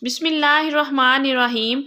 بسم اللہ الرحمن الرحیم۔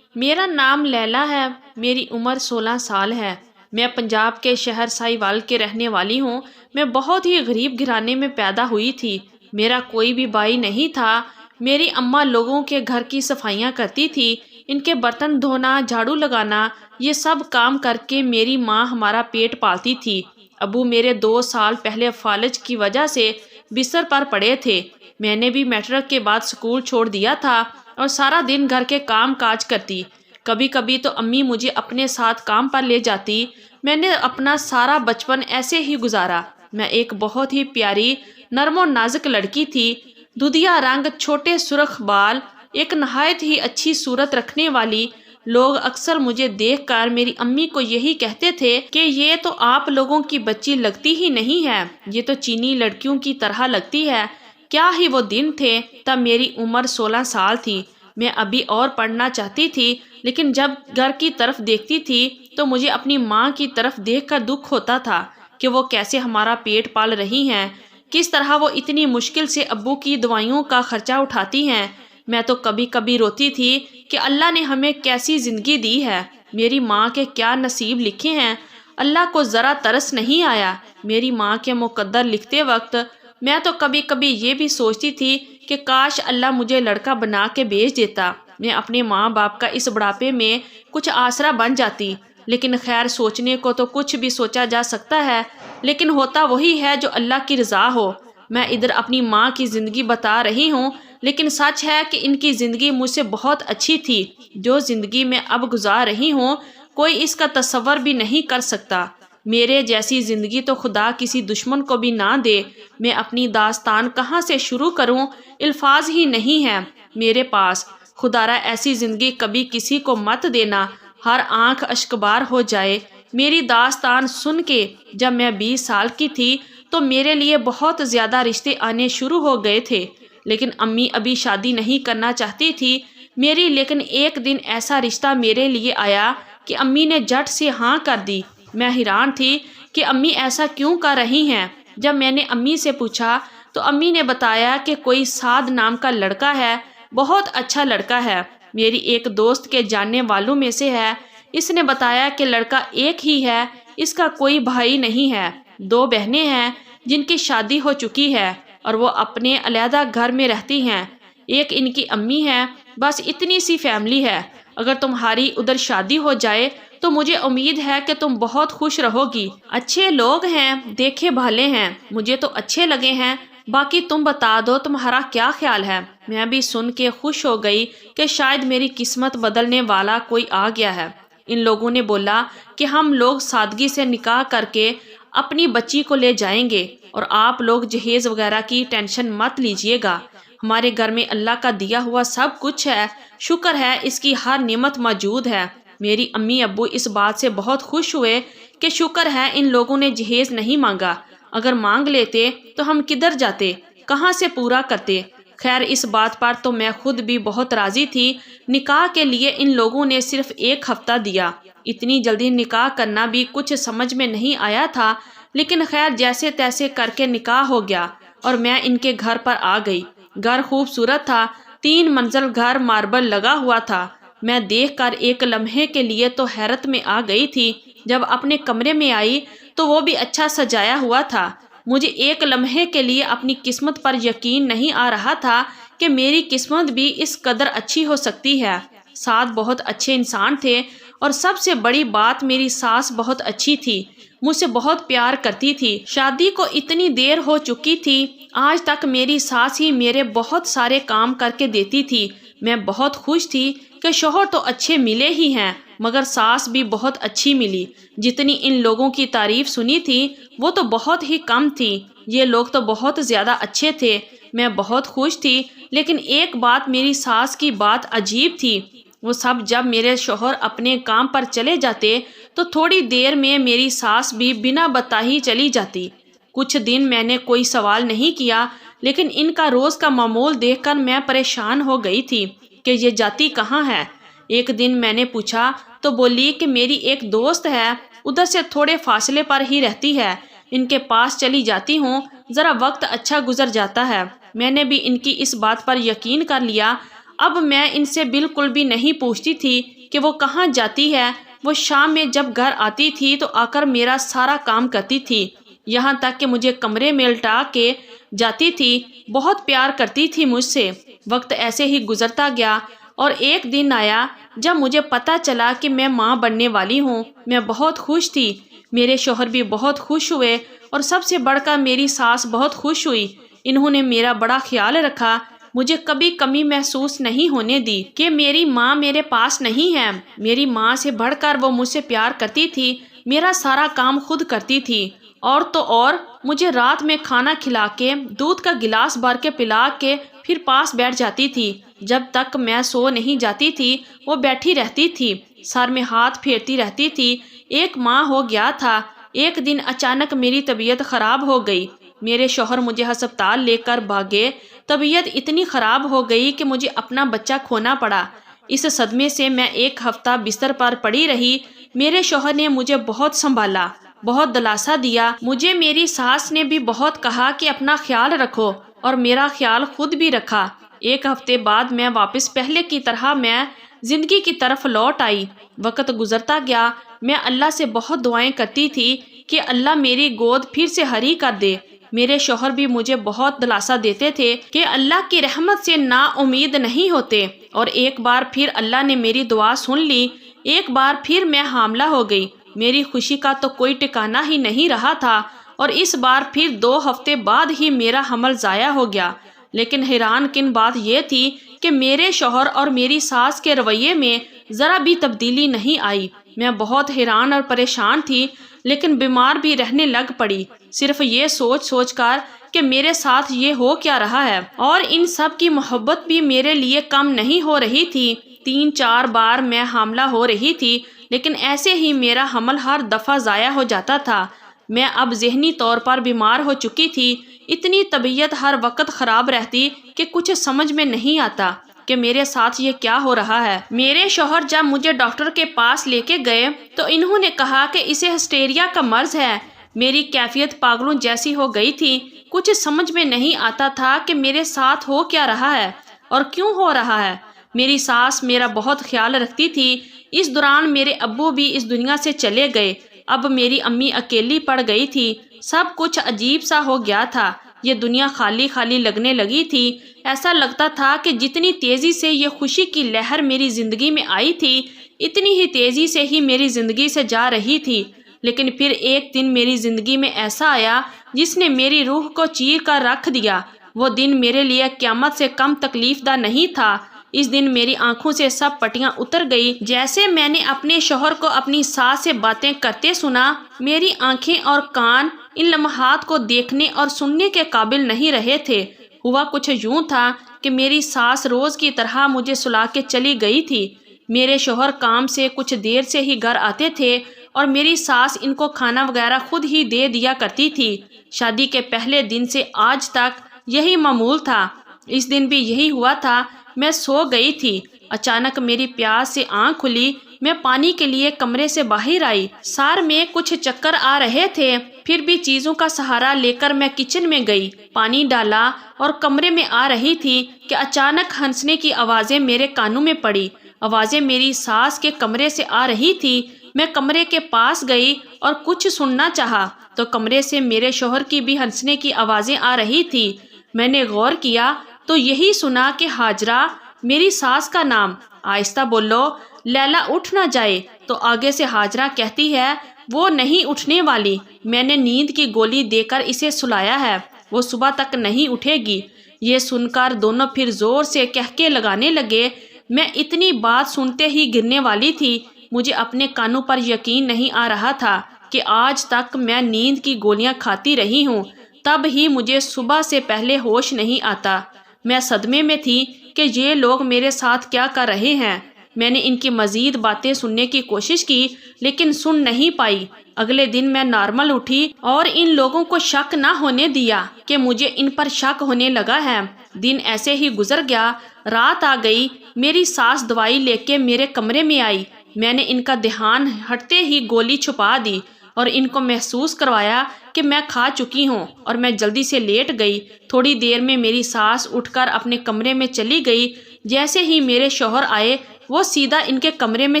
میرا نام لیلا ہے، میری عمر 16 سال ہے۔ میں پنجاب کے شہر ساہیوال کے رہنے والی ہوں۔ میں بہت ہی غریب گھرانے میں پیدا ہوئی تھی۔ میرا کوئی بھی بھائی نہیں تھا۔ میری اماں لوگوں کے گھر کی صفائیاں کرتی تھی، ان کے برتن دھونا، جھاڑو لگانا، یہ سب کام کر کے میری ماں ہمارا پیٹ پالتی تھی۔ ابو میرے 2 سال پہلے فالج کی وجہ سے بستر پر پڑے تھے۔ میں نے بھی میٹرک کے بعد سکول چھوڑ دیا تھا اور سارا دن گھر کے کام کاج کرتی۔ کبھی کبھی تو امی مجھے اپنے ساتھ کام پر لے جاتی۔ میں نے اپنا سارا بچپن ایسے ہی گزارا۔ میں ایک بہت ہی پیاری، نرم و نازک لڑکی تھی۔ دودھیا رنگ، چھوٹے سرخ بال، ایک نہایت ہی اچھی صورت رکھنے والی۔ لوگ اکثر مجھے دیکھ کر میری امی کو یہی کہتے تھے کہ یہ تو آپ لوگوں کی بچی لگتی ہی نہیں ہے، یہ تو چینی لڑکیوں کی طرح لگتی ہے۔ کیا ہی وہ دن تھے، تب میری عمر 16 سال تھی۔ میں ابھی اور پڑھنا چاہتی تھی، لیکن جب گھر کی طرف دیکھتی تھی تو مجھے اپنی ماں کی طرف دیکھ کر دکھ ہوتا تھا کہ وہ کیسے ہمارا پیٹ پال رہی ہیں، کس طرح وہ اتنی مشکل سے ابو کی دوائیوں کا خرچہ اٹھاتی ہیں۔ میں تو کبھی کبھی روتی تھی کہ اللہ نے ہمیں کیسی زندگی دی ہے، میری ماں کے کیا نصیب لکھے ہیں۔ اللہ کو ذرا ترس نہیں آیا۔ میری ماں کے مقدر لکھتے وقت میں تو کبھی کبھی یہ بھی سوچتی تھی کہ کاش اللہ مجھے لڑکا بنا کے بھیج دیتا، میں اپنے ماں باپ کا اس بڑھاپے میں کچھ آسرا بن جاتی۔ لیکن خیر، سوچنے کو تو کچھ بھی سوچا جا سکتا ہے، لیکن ہوتا وہی ہے جو اللہ کی رضا ہو۔ میں ادھر اپنی ماں کی زندگی بتا رہی ہوں، لیکن سچ ہے کہ ان کی زندگی مجھ سے بہت اچھی تھی۔ جو زندگی میں اب گزار رہی ہوں، کوئی اس کا تصور بھی نہیں کر سکتا۔ میرے جیسی زندگی تو خدا کسی دشمن کو بھی نہ دے۔ میں اپنی داستان کہاں سے شروع کروں، الفاظ ہی نہیں ہیں میرے پاس۔ خدارا ایسی زندگی کبھی کسی کو مت دینا، ہر آنکھ اشکبار ہو جائے۔ میری داستان سن کے جب میں 20 سال کی تھی تو میرے لیے بہت زیادہ رشتے آنے شروع ہو گئے تھے، لیکن امی ابھی شادی نہیں کرنا چاہتی تھی میری۔ لیکن ایک دن ایسا رشتہ میرے لیے آیا کہ امی نے جھٹ سے ہاں کر دی۔ میں حیران تھی کہ امی ایسا کیوں کر رہی ہیں۔ جب میں نے امی سے پوچھا تو امی نے بتایا کہ کوئی سعد نام کا لڑکا ہے، بہت اچھا لڑکا ہے، میری ایک دوست کے جاننے والوں میں سے ہے۔ اس نے بتایا کہ لڑکا ایک ہی ہے، اس کا کوئی بھائی نہیں ہے، 2 بہنیں ہیں جن کی شادی ہو چکی ہے اور وہ اپنے علیحدہ گھر میں رہتی ہیں، ایک ان کی امی ہے، بس اتنی سی فیملی ہے۔ اگر تمہاری ادھر شادی ہو جائے تو مجھے امید ہے کہ تم بہت خوش رہو گی۔ اچھے لوگ ہیں، دیکھے بھالے ہیں، مجھے تو اچھے لگے ہیں، باقی تم بتا دو تمہارا کیا خیال ہے۔ میں بھی سن کے خوش ہو گئی کہ شاید میری قسمت بدلنے والا کوئی آ گیا ہے۔ ان لوگوں نے بولا کہ ہم لوگ سادگی سے نکاح کر کے اپنی بچی کو لے جائیں گے اور آپ لوگ جہیز وغیرہ کی ٹینشن مت لیجیے گا، ہمارے گھر میں اللہ کا دیا ہوا سب کچھ ہے، شکر ہے اس کی ہر نعمت موجود ہے۔ میری امی ابو اس بات سے بہت خوش ہوئے کہ شکر ہے ان لوگوں نے جہیز نہیں مانگا، اگر مانگ لیتے تو ہم کدھر جاتے، کہاں سے پورا کرتے۔ خیر، اس بات پر تو میں خود بھی بہت راضی تھی۔ نکاح کے لیے ان لوگوں نے صرف 1 ہفتہ دیا۔ اتنی جلدی نکاح کرنا بھی کچھ سمجھ میں نہیں آیا تھا، لیکن خیر جیسے تیسے کر کے نکاح ہو گیا اور میں ان کے گھر پر آ گئی۔ گھر خوبصورت تھا، 3 منزل گھر، ماربل لگا ہوا تھا۔ میں دیکھ کر ایک لمحے کے لیے تو حیرت میں آ گئی تھی۔ جب اپنے کمرے میں آئی تو وہ بھی اچھا سجایا ہوا تھا۔ مجھے ایک لمحے کے لیے اپنی قسمت پر یقین نہیں آ رہا تھا کہ میری قسمت بھی اس قدر اچھی ہو سکتی ہے۔ سعد بہت اچھے انسان تھے اور سب سے بڑی بات میری ساس بہت اچھی تھی، مجھ سے بہت پیار کرتی تھی۔ شادی کو اتنی دیر ہو چکی تھی، آج تک میری ساس ہی میرے بہت سارے کام کر کے دیتی تھی۔ میں بہت خوش تھی کہ شوہر تو اچھے ملے ہی ہیں، مگر ساس بھی بہت اچھی ملی۔ جتنی ان لوگوں کی تعریف سنی تھی وہ تو بہت ہی کم تھی، یہ لوگ تو بہت زیادہ اچھے تھے۔ میں بہت خوش تھی، لیکن ایک بات میری ساس کی بات عجیب تھی۔ وہ سب جب میرے شوہر اپنے کام پر چلے جاتے تو تھوڑی دیر میں میری ساس بھی بنا بتائے چلی جاتی۔ کچھ دن میں نے کوئی سوال نہیں کیا، لیکن ان کا روز کا معمول دیکھ کر میں پریشان ہو گئی تھی کہ یہ جاتی کہاں ہے۔ ایک دن میں نے پوچھا تو بولی کہ میری ایک دوست ہے، ادھر سے تھوڑے فاصلے پر ہی رہتی ہے، ان کے پاس چلی جاتی ہوں، ذرا وقت اچھا گزر جاتا ہے۔ میں نے بھی ان کی اس بات پر یقین کر لیا۔ اب میں ان سے بالکل بھی نہیں پوچھتی تھی کہ وہ کہاں جاتی ہے۔ وہ شام میں جب گھر آتی تھی تو آ کر میرا سارا کام کرتی تھی، یہاں تک کہ مجھے کمرے میں لٹا کے جاتی تھی۔ بہت پیار کرتی تھی مجھ سے۔ وقت ایسے ہی گزرتا گیا اور ایک دن آیا جب مجھے پتہ چلا کہ میں ماں بننے والی ہوں۔ میں بہت خوش تھی، میرے شوہر بھی بہت خوش ہوئے اور سب سے بڑھ کر میری ساس بہت خوش ہوئی۔ انہوں نے میرا بڑا خیال رکھا، مجھے کبھی کمی محسوس نہیں ہونے دی کہ میری ماں میرے پاس نہیں ہے۔ میری ماں سے بڑھ کر وہ مجھ سے پیار کرتی تھی، میرا سارا کام خود کرتی تھی، اور تو اور مجھے رات میں کھانا کھلا کے دودھ کا گلاس بھر کے پلا کے پھر پاس بیٹھ جاتی تھی۔ جب تک میں سو نہیں جاتی تھی وہ بیٹھی رہتی تھی، سر میں ہاتھ پھیرتی رہتی تھی۔ ایک ماہ ہو گیا تھا، ایک دن اچانک میری طبیعت خراب ہو گئی۔ میرے شوہر مجھے ہسپتال لے کر بھاگے۔ طبیعت اتنی خراب ہو گئی کہ مجھے اپنا بچہ کھونا پڑا۔ اس صدمے سے میں ایک ہفتہ بستر پر پڑی رہی۔ میرے شوہر نے مجھے بہت سنبھالا، بہت دلاسا دیا۔ مجھے میری ساس نے بھی بہت کہا کہ اپنا خیال رکھو، اور میرا خیال خود بھی رکھا۔ ایک ہفتے بعد میں واپس پہلے کی طرح میں زندگی کی طرف لوٹ آئی۔ وقت گزرتا گیا، میں اللہ سے بہت دعائیں کرتی تھی کہ اللہ میری گود پھر سے ہری کر دے۔ میرے شوہر بھی مجھے بہت دلاسا دیتے تھے کہ اللہ کی رحمت سے نا امید نہیں ہوتے، اور ایک بار پھر اللہ نے میری دعا سن لی۔ ایک بار پھر میں حاملہ ہو گئی۔ میری خوشی کا تو کوئی ٹھکانہ ہی نہیں رہا تھا، اور اس بار پھر 2 ہفتے بعد ہی میرا حمل ضائع ہو گیا۔ لیکن حیران کن بات یہ تھی کہ میرے شوہر اور میری ساس کے رویے میں ذرا بھی تبدیلی نہیں آئی۔ میں بہت حیران اور پریشان تھی، لیکن بیمار بھی رہنے لگ پڑی، صرف یہ سوچ سوچ کر کہ میرے ساتھ یہ ہو کیا رہا ہے، اور ان سب کی محبت بھی میرے لیے کم نہیں ہو رہی تھی۔ 3-4 بار میں حاملہ ہو رہی تھی، لیکن ایسے ہی میرا حمل ہر دفعہ ضائع ہو جاتا تھا۔ میں اب ذہنی طور پر بیمار ہو چکی تھی، اتنی طبیعت ہر وقت خراب رہتی کہ کچھ سمجھ میں نہیں آتا کہ میرے ساتھ یہ کیا ہو رہا ہے۔ میرے شوہر جب مجھے ڈاکٹر کے پاس لے کے گئے تو انہوں نے کہا کہ اسے ہسٹیریا کا مرض ہے۔ میری کیفیت پاگلوں جیسی ہو گئی تھی، کچھ سمجھ میں نہیں آتا تھا کہ میرے ساتھ ہو کیا رہا ہے اور کیوں ہو رہا ہے۔ میری ساس میرا بہت خیال رکھتی تھی۔ اس دوران میرے ابو بھی اس دنیا سے چلے گئے۔ اب میری امی اکیلی پڑ گئی تھی۔ سب کچھ عجیب سا ہو گیا تھا، یہ دنیا خالی خالی لگنے لگی تھی۔ ایسا لگتا تھا کہ جتنی تیزی سے یہ خوشی کی لہر میری زندگی میں آئی تھی، اتنی ہی تیزی سے ہی میری زندگی سے جا رہی تھی۔ لیکن پھر ایک دن میری زندگی میں ایسا آیا جس نے میری روح کو چیر کر رکھ دیا۔ وہ دن میرے لیے قیامت سے کم تکلیف دہ نہیں تھا۔ اس دن میری آنکھوں سے سب پٹیاں اتر گئی۔ جیسے میں نے اپنے شوہر کو اپنی ساس سے باتیں کرتے سنا، میری آنکھیں اور کان ان لمحات کو دیکھنے اور سننے کے قابل نہیں رہے تھے۔ ہوا کچھ یوں تھا کہ میری ساس روز کی طرح مجھے سلا کے چلی گئی تھی۔ میرے شوہر کام سے کچھ دیر سے ہی گھر آتے تھے اور میری ساس ان کو کھانا وغیرہ خود ہی دے دیا کرتی تھی۔ شادی کے پہلے دن سے آج تک یہی معمول تھا۔ اس دن بھی یہی ہوا تھا۔ میں سو گئی تھی، اچانک میری پیاس سے آنکھ کھلی۔ میں پانی کے لیے کمرے سے باہر آئی، سر میں کچھ چکر آ رہے تھے، پھر بھی چیزوں کا سہارا لے کر میں کچن میں گئی، پانی ڈالا اور کمرے میں آ رہی تھی کہ اچانک ہنسنے کی آوازیں میرے کانوں میں پڑی۔ آوازیں میری ساس کے کمرے سے آ رہی تھی۔ میں کمرے کے پاس گئی اور کچھ سننا چاہا تو کمرے سے میرے شوہر کی بھی ہنسنے کی آوازیں آ رہی تھی۔ میں نے غور کیا تو یہی سنا کہ ہاجرہ میری ساس کا نام۔ آہستہ بولو، لیلا اٹھ نہ جائے، تو آگے سے ہاجرہ کہتی ہے وہ نہیں اٹھنے والی، میں نے نیند کی گولی دے کر اسے سلایا ہے، وہ صبح تک نہیں اٹھے گی۔ یہ سن کر دونوں پھر زور سے کہکے لگانے لگے۔ میں اتنی بات سنتے ہی گرنے والی تھی۔ مجھے اپنے کانوں پر یقین نہیں آ رہا تھا کہ آج تک میں نیند کی گولیاں کھاتی رہی ہوں، تب ہی مجھے صبح سے پہلے ہوش نہیں آتا۔ میں صدمے میں تھی کہ یہ لوگ میرے ساتھ کیا کر رہے ہیں۔ میں نے ان کی مزید باتیں سننے کی کوشش کی لیکن سن نہیں پائی۔ اگلے دن میں نارمل اٹھی اور ان لوگوں کو شک نہ ہونے دیا کہ مجھے ان پر شک ہونے لگا ہے۔ دن ایسے ہی گزر گیا۔ رات آ گئی۔ میری ساس دوائی لے کے میرے کمرے میں آئی۔ میں نے ان کا دھیان ہٹتے ہی گولی چھپا دی اور ان کو محسوس کروایا کہ میں کھا چکی ہوں، اور میں جلدی سے لیٹ گئی۔ تھوڑی دیر میں میری ساس اٹھ کر اپنے کمرے میں چلی گئی۔ جیسے ہی میرے شوہر آئے وہ سیدھا ان کے کمرے میں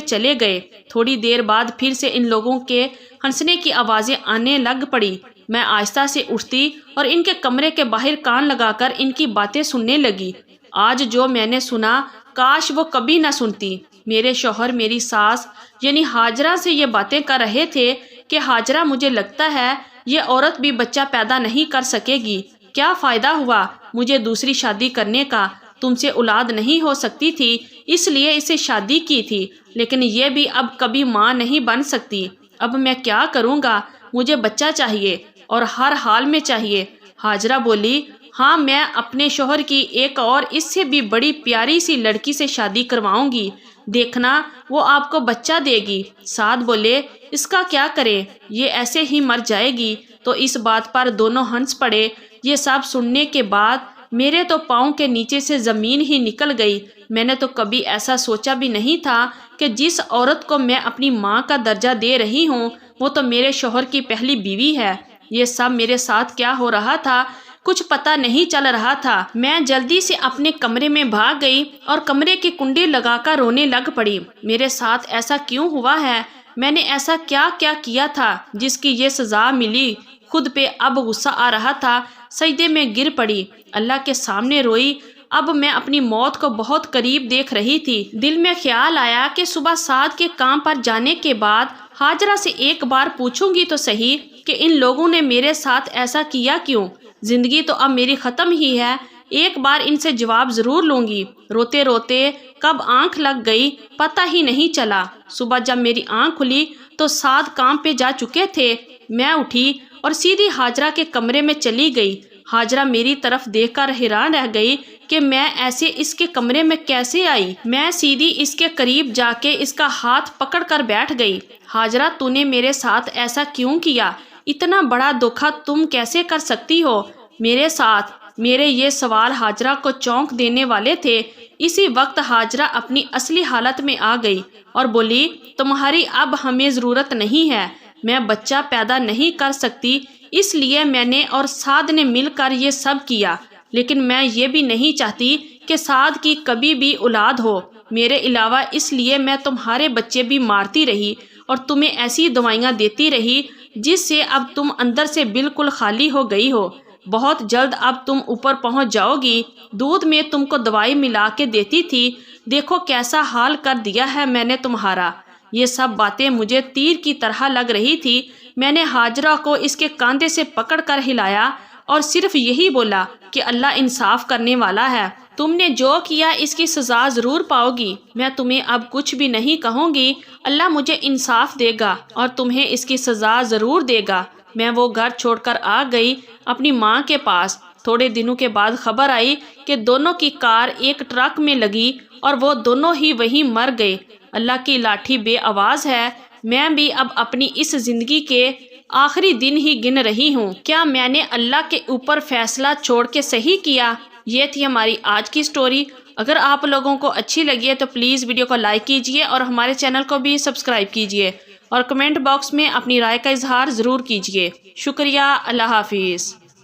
چلے گئے۔ تھوڑی دیر بعد پھر سے ان لوگوں کے ہنسنے کی آوازیں آنے لگ پڑی۔ میں آہستہ سے اٹھتی اور ان کے کمرے کے باہر کان لگا کر ان کی باتیں سننے لگی۔ آج جو میں نے سنا کاش وہ کبھی نہ سنتی۔ میرے شوہر میری ساس یعنی ہاجرہ سے یہ باتیں کر رہے تھے کہ ہاجرہ مجھے لگتا ہے یہ عورت بھی بچہ پیدا نہیں کر سکے گی۔ کیا فائدہ ہوا مجھے دوسری شادی کرنے کا؟ تم سے اولاد نہیں ہو سکتی تھی اس لیے اسے شادی کی تھی، لیکن یہ بھی اب کبھی ماں نہیں بن سکتی۔ اب میں کیا کروں گا؟ مجھے بچہ چاہیے اور ہر حال میں چاہیے۔ ہاجرہ بولی، ہاں میں اپنے شوہر کی ایک اور اس سے بھی بڑی پیاری سی لڑکی سے شادی کرواؤں گی، دیکھنا وہ آپ کو بچہ دے گی۔ سعد بولے، اس کا کیا کرے، یہ ایسے ہی مر جائے گی۔ تو اس بات پر دونوں ہنس پڑے۔ یہ سب سننے کے بعد میرے تو پاؤں کے نیچے سے زمین ہی نکل گئی۔ میں نے تو کبھی ایسا سوچا بھی نہیں تھا کہ جس عورت کو میں اپنی ماں کا درجہ دے رہی ہوں وہ تو میرے شوہر کی پہلی بیوی ہے۔ یہ سب میرے ساتھ کیا ہو رہا تھا کچھ پتہ نہیں چل رہا تھا۔ میں جلدی سے اپنے کمرے میں بھاگ گئی اور کمرے کی کنڈی لگا کر رونے لگ پڑی۔ میرے ساتھ ایسا کیوں ہوا ہے؟ میں نے ایسا کیا کیا تھا جس کی یہ سزا ملی؟ خود پہ اب غصہ آ رہا تھا۔ سجدے میں گر پڑی، اللہ کے سامنے روئی۔ اب میں اپنی موت کو بہت قریب دیکھ رہی تھی۔ دل میں خیال آیا کہ صبح سعد کے کام پر جانے کے بعد ہاجرہ سے ایک بار پوچھوں گی تو صحیح کہ ان لوگوں نے میرے ساتھ ایسا کیا کیوں؟ زندگی تو اب میری ختم ہی ہے، ایک بار ان سے جواب ضرور لوں گی۔ روتے روتے کب آنکھ لگ گئی پتہ ہی نہیں چلا۔ صبح جب میری آنکھ کھلی تو سعد کام پہ جا چکے تھے۔ میں اٹھی اور سیدھی ہاجرہ کے کمرے میں چلی گئی۔ ہاجرہ میری طرف دیکھ کر حیران رہ گئی کہ میں ایسے اس کے کمرے میں کیسے آئی۔ میں سیدھی اس کے قریب جا کے اس کا ہاتھ پکڑ کر بیٹھ گئی۔ ہاجرہ، تو نے میرے ساتھ ایسا کیوں کیا؟ اتنا بڑا دھوکا تم کیسے کر سکتی ہو میرے ساتھ؟ میرے یہ سوال ہاجرہ کو چونک دینے والے تھے۔ اسی وقت ہاجرہ اپنی اصلی حالت میں آ گئی اور بولی، تمہاری اب ہمیں ضرورت نہیں ہے، میں بچہ پیدا نہیں کر سکتی اس لیے میں نے اور سعد نے مل کر یہ سب کیا، لیکن میں یہ بھی نہیں چاہتی کہ سعد کی کبھی بھی اولاد ہو میرے علاوہ، اس لیے میں تمہارے بچے بھی مارتی رہی اور تمہیں ایسی دوائیاں دیتی رہی جس سے اب تم اندر سے بالکل خالی ہو گئی ہو۔ بہت جلد اب تم اوپر پہنچ جاؤ گی۔ دودھ میں تم کو دوائی ملا کے دیتی تھی، دیکھو کیسا حال کر دیا ہے میں نے تمہارا۔ یہ سب باتیں مجھے تیر کی طرح لگ رہی تھی۔ میں نے ہاجرہ کو اس کے کاندھے سے پکڑ کر ہلایا اور صرف یہی بولا کہ اللہ انصاف کرنے والا ہے، تم نے جو کیا اس کی سزا ضرور پاؤ گی۔ میں تمہیں اب کچھ بھی نہیں کہوں گی، اللہ مجھے انصاف دے گا اور تمہیں اس کی سزا ضرور دے گا۔ میں وہ گھر چھوڑ کر آ گئی اپنی ماں کے پاس۔ تھوڑے دنوں کے بعد خبر آئی کہ دونوں کی کار ایک ٹرک میں لگی اور وہ دونوں ہی وہیں مر گئے۔ اللہ کی لاٹھی بے آواز ہے، میں بھی اب اپنی اس زندگی کے آخری دن ہی گن رہی ہوں۔ کیا میں نے اللہ کے اوپر فیصلہ چھوڑ کے صحیح کیا؟ یہ تھی ہماری آج کی سٹوری۔ اگر آپ لوگوں کو اچھی لگی ہے تو پلیز ویڈیو کو لائک کیجئے اور ہمارے چینل کو بھی سبسکرائب کیجئے اور کمنٹ باکس میں اپنی رائے کا اظہار ضرور کیجئے۔ شکریہ، اللہ حافظ۔